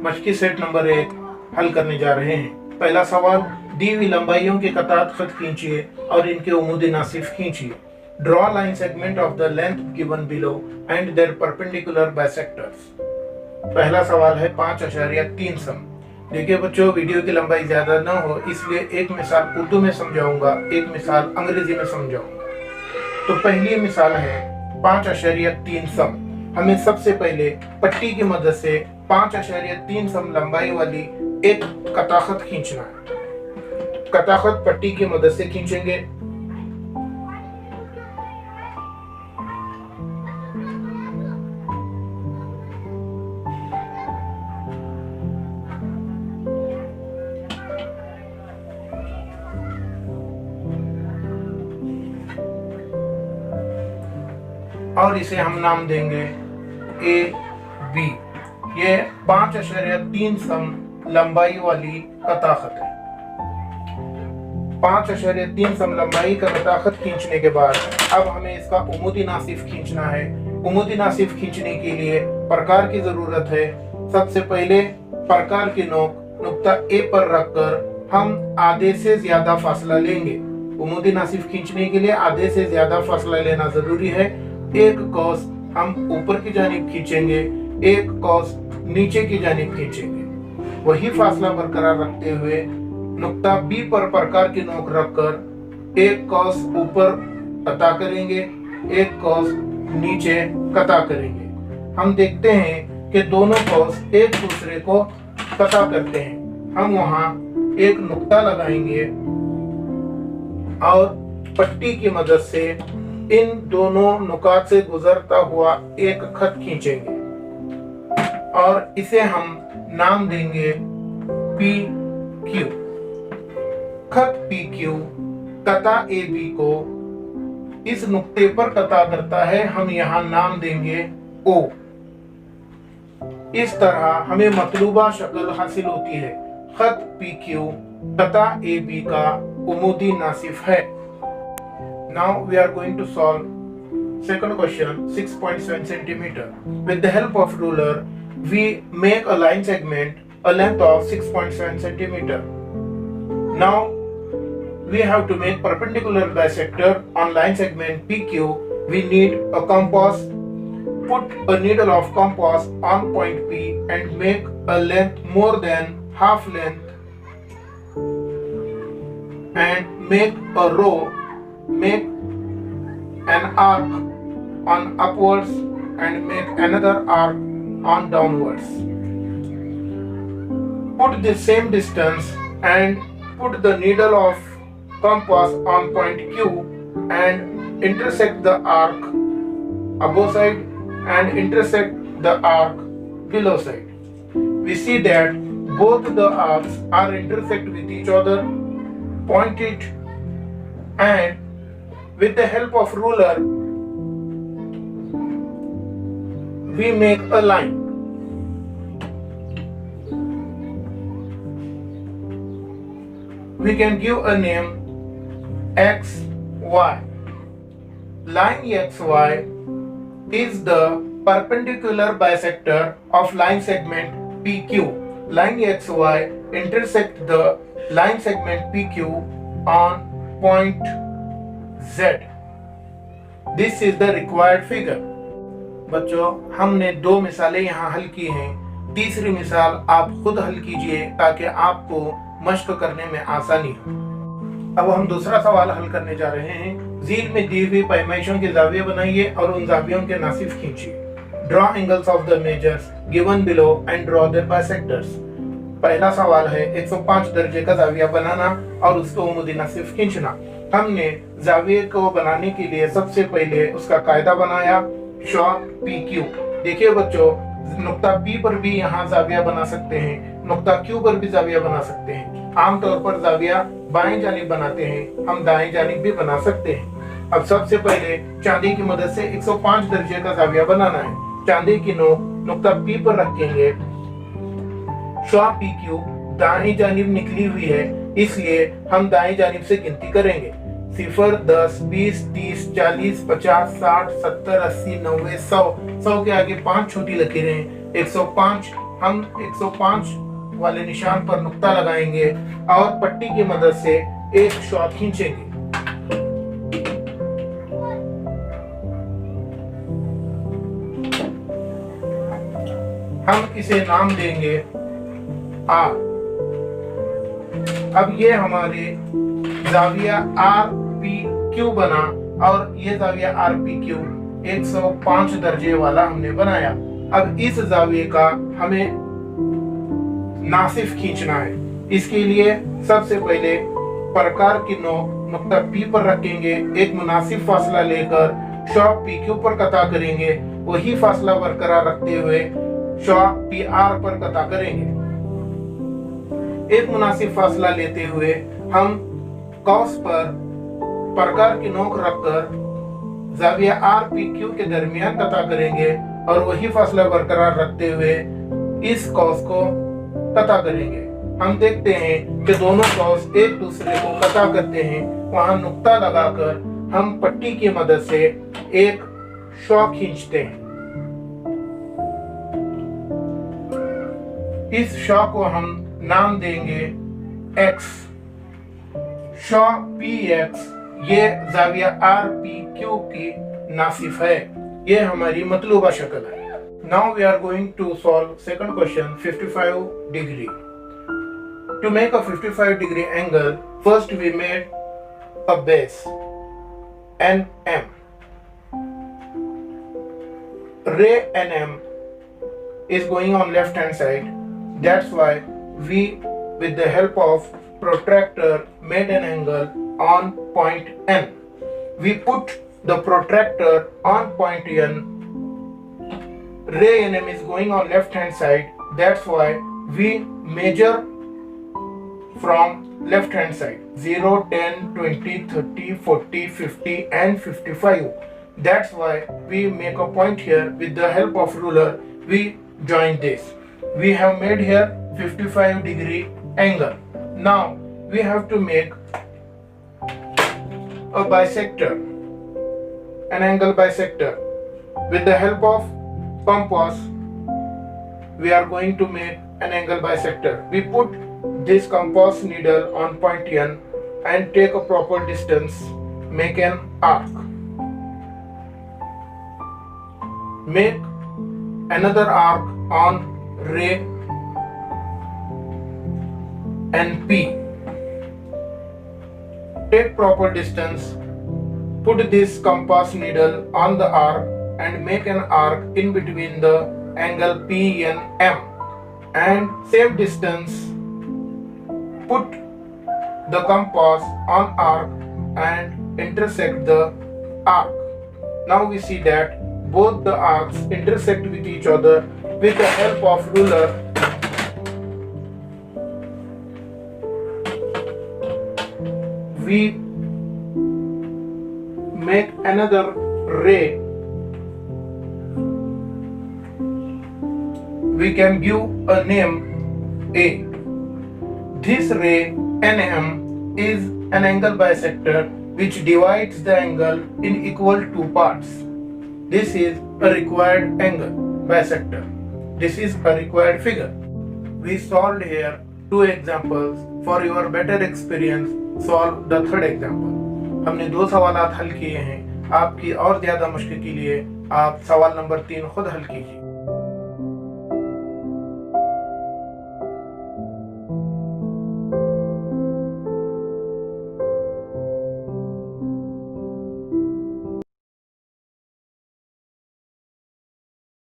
मशकी set number 1 हल करने जा रहे हैं। पहला सवाल, दी हुई लंबाइयों के कतार खत खींचिए और इनके उमूदी नासिफ खींचिए। Draw line segment of the length given below and their perpendicular bisectors. पहला सवाल है 5.3 सम। देखिए बच्चों, वीडियो की लंबाई ज्यादा ना हो इसलिए एक मिसाल उर्दू में समझाऊंगा, एक मिसाल अंग्रेजी में समझाऊंगा। तो पहली मिसाल है 5.3 सम। हमें सबसे पहले पट्टी की मदद से 5.3 सम लंबाई वाली एक कताखत खींचना है। कताखत पट्टी की मदद से खींचेंगे। और इसे हम नाम देंगे ए बी। ये 5.3 सम लंबाई वाली कताखत है। 5.3 सम लंबाई का कताखत खींचने के बाद अब हमें इसका उमूदी नासिफ खींचना है। उमूदी नासिफ खींचने के लिए प्रकार की जरूरत है। सबसे पहले प्रकार की नोक नुक्ता ए पर रखकर हम आधे से ज्यादा फासला लेंगे। उमूदी नासिफ खींचने के लिए आधे से ज्यादा फासला लेना जरूरी है। एक कॉस हम ऊपर की जानिब खींचेंगे, एक कॉस नीचे की जानिब खींचेंगे। वही फासला बरकरार रखते हुए नुक्ता बी पर प्रकार की नोक रखकर एक कॉस ऊपर कता करेंगे, एक कॉस नीचे कता करेंगे। हम देखते हैं कि दोनों कॉस एक दूसरे को कता करते हैं। हम वहां एक नुक्ता लगाएंगे और पट्टी की मदद से इन दोनों नुकात से गुजरता हुआ एक खत खींचेंगे और इसे हम नाम देंगे पी क्यू। खत पी क्यू कता ए बी को इस नुक्ते पर कता करता है। हम यहाँ नाम देंगे ओ। इस तरह हमें मतलूबा शक्ल हासिल होती है। खत पी क्यू कता ए बी का उमूदी नासिफ है। Now we are going to solve second question, 6.7 centimeter. With the help of ruler, we make a line segment a length of 6.7 centimeter. Now we have to make perpendicular bisector on line segment PQ. We need a compass. Put a needle of compass on point P and make a length more than half length and make a row. Make an arc on upwards and make another arc on downwards. Put the same distance and put the needle of compass on point Q and intersect the arc above side and intersect the arc below side. We see that both the arcs are intersect with each other. Point it and with the help of ruler, we make a line. We can give a name X, Y. Line XY is the perpendicular bisector of line segment PQ. Line XY intersect the line segment PQ on point Z. This is the required figure. बच्चों, हमने 2 मिसालें यहाँ हल की हैं। तीसरी मिसाल आप खुद हल कीजिए ताकि आपको मश्क करने में आसानी हो। अब हम दूसरा सवाल हल करने जा रहे हैं। झील में दी हुई पैमाइशों के जाविये बनाइए और उन जावियों के नासिफ खींचिए। Draw angles of the measures given below and draw their bisectors. पहला सवाल है 105 दर्जे का जाविया बनाना और उसको उमूदी नासिफ खींचना। हमने जाविये को बनाने के लिए सबसे पहले उसका कायदा बनाया, शॉ पी क्यू। देखिए बच्चों, नुक्ता पी पर भी यहाँ जाविया बना सकते हैं, नुक्ता क्यू पर भी जाविया बना सकते हैं। आमतौर पर जाविया बाएं जानिब बनाते हैं, हम दाएं जानिब भी बना सकते हैं। अब सबसे पहले चांदी की मदद से 105 दर्जे का जाविया बनाना है। चांदी की नोक नुक्ता पी पर रखेंगे। शॉ पी क्यू दाएं जानिब निकली हुई है, इसलिए हम दाएं जानिब से गिनती करेंगे। 0, 10, 20, 30, 40, 50, 60, 70, 80, 90, 100। 100 के आगे 5 छोटी लकीरें, 105 हम 105 वाले निशान पर नुक्ता लगाएंगे और पट्टी की मदद से एक शॉ खींचेंगे। हम इसे नाम देंगे आर। अब ये हमारे जाविया आर पी क्यू बना और ये जाविया आर पी क्यू 105 दर्जे वाला हमने बनाया। अब इस जाविये का हमें नासिफ खींचना है। इसके लिए सबसे पहले प्रकार की नोक नुक्ता पी पर रखेंगे, एक मुनासिब फासला लेकर शॉ पी क्यू पर कता करेंगे, वही फासला बरकरार रखते हुए शॉ पी आर पर कता करेंगे। एक मुनासिब फासला लेते हुए हम कौस पर प्रकार की नोक रखकर जाविया आर पी क्यू के दरमियान कता करेंगे और वही फासला बरकरार रखते हुए इस कौस को कता करेंगे। हम देखते हैं कि दोनों कौस एक दूसरे को कता करते हैं। वहां नुक्ता लगाकर हम पट्टी की मदद से एक शॉ खींचते हैं। इस शॉ को हम नाम देंगे एक्स। शॉ पी एक्स ये जाविया आर पी क्यू की नासिफ है। ये हमारी मतलूबा शक्ल है। Now we are going to solve second question 55 degree. To make a 55 degree angle, first we made a base NM. Ray NM is going on left hand side. That's why we, with the help of protractor, made an angle on point N. We put the protractor on point N. Ray NM is going on left hand side. That's why we measure from left hand side 0, 10, 20, 30, 40, 50 and 55. That's why we make a point here. With the help of ruler we join this. We have made here 55 degree angle. Now we have to make a bisector, an angle bisector. With the help of compass we are going to make an angle bisector. We put this compass needle on point N and take a proper distance, make an arc. Make another arc on ray and P. Take proper distance, put this compass needle on the arc and make an arc in between the angle P and M, and same distance put the compass on arc and intersect the arc. Now we see that both the arcs intersect with each other. With the help of ruler we make another ray. We can give a name A. This ray NM is an angle bisector which divides the angle in equal two parts. This is a required angle bisector. This is a required figure. We solved here two examples. For your better experience, solve the third example. हमने दो सवालात हल किए हैं। आपकी और ज्यादा मुश्किल के लिए आप सवाल नंबर 3 खुद हल कीजिए।